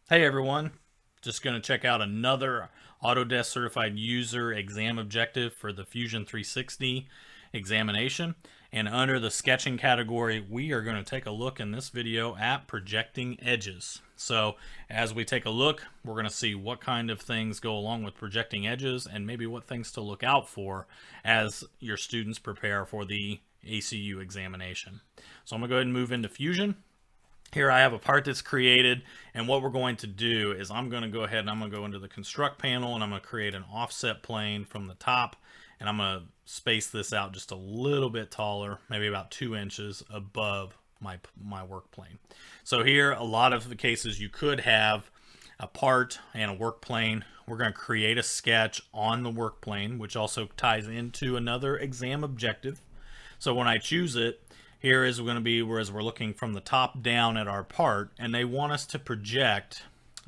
Hey everyone, just going to check out another Autodesk Certified User exam objective for the Fusion 360 examination. And under the sketching category, we are going to take a look in this video at projecting edges. So as we take a look, we're going to see what kind of things go along with projecting edges and maybe what things to look out for as your students prepare for the ACU examination. So I'm going to go ahead and move into Fusion. Here I have a part that's created, and what we're going to do is I'm going to go ahead and I'm going to go into the construct panel, and I'm going to create an offset plane from the top, and I'm going to space this out just a little bit taller, maybe about 2 inches above my work plane. So here, a lot of the cases you could have a part and a work plane. We're going to create a sketch on the work plane, which also ties into another exam objective. So when I choose it, here is going to be whereas we're looking from the top down at our part, and they want us to project.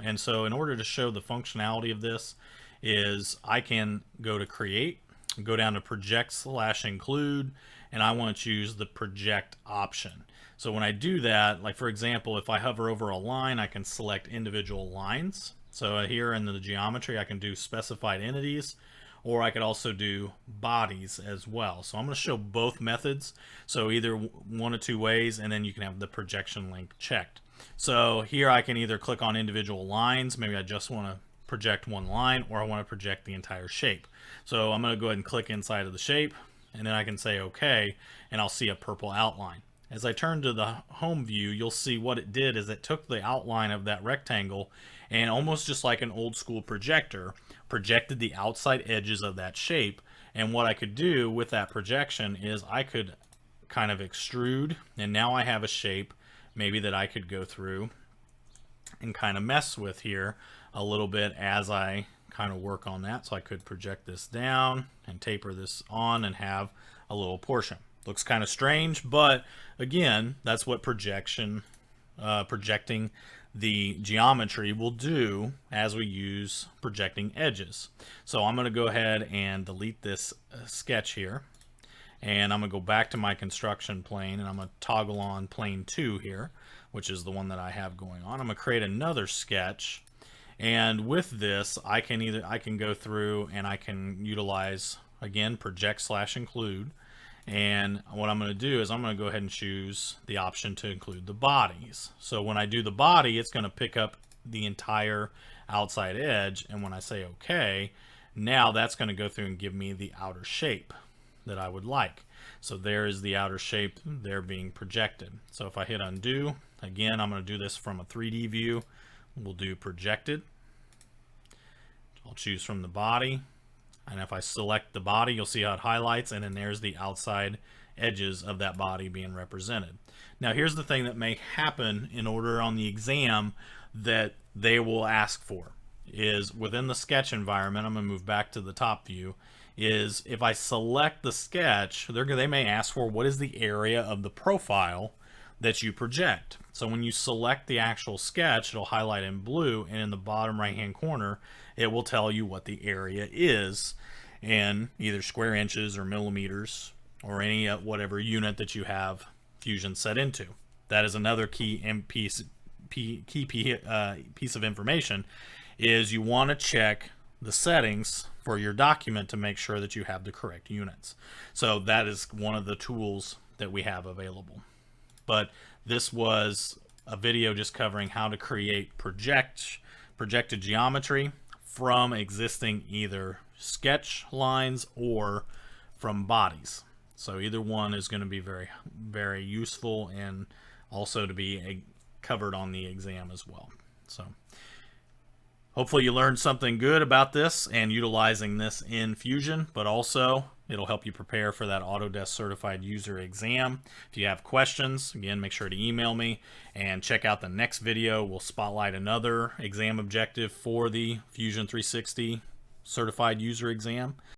And so in order to show the functionality of this is I can go to create, go down to project/include, and I want to choose the project option. So when I do that, like for example, if I hover over a line, I can select individual lines. So here in the geometry, I can do specified entities, or I could also do bodies as well. So I'm going to show both methods. So either one of two ways, and then you can have the projection link checked. So here I can either click on individual lines. Maybe I just want to project one line, or I want to project the entire shape. So I'm going to go ahead and click inside of the shape, and then I can say OK, and I'll see a purple outline. As I turn to the home view, you'll see what it did is it took the outline of that rectangle and almost just like an old school projector, projected the outside edges of that shape. And what I could do with that projection is I could kind of extrude, and now I have a shape maybe that I could go through and kind of mess with here a little bit as I kind of work on that. So I could project this down and taper this on and have a little portion. Looks kind of strange, but again, that's what projecting the geometry will do as we use projecting edges. So I'm going to go ahead and delete this sketch here, and I'm going to go back to my construction plane, and I'm going to toggle on plane 2 here, which is the one that I have going on. I'm going to create another sketch, and with this I can go through and I can utilize again project/include. And what I'm going to do is I'm going to go ahead and choose the option to include the bodies. So when I do the body, it's going to pick up the entire outside edge. And when I say OK, now that's going to go through and give me the outer shape that I would like. So there is the outer shape there being projected. So if I hit undo, again, I'm going to do this from a 3D view. We'll do projected. I'll choose from the body. And if I select the body, you'll see how it highlights, and then there's the outside edges of that body being represented. Now here's the thing that may happen in order on the exam that they will ask for is within the sketch environment. I'm going to move back to the top view. Is if I select the sketch, they may ask for what is the area of the profile that you project. So when you select the actual sketch, it'll highlight in blue, and in the bottom right hand corner it will tell you what the area is in either square inches or millimeters or any whatever unit that you have Fusion set into. That is another key piece of information is you want to check the settings for your document to make sure that you have the correct units. So that is one of the tools that we have available. But this was a video just covering how to create projected geometry from existing either sketch lines or from bodies. So either one is going to be very, very useful and also to be covered on the exam as well. So hopefully you learned something good about this and utilizing this in Fusion, but also it'll help you prepare for that Autodesk Certified User exam. If you have questions, again, make sure to email me and check out the next video. We'll spotlight another exam objective for the Fusion 360 Certified User exam.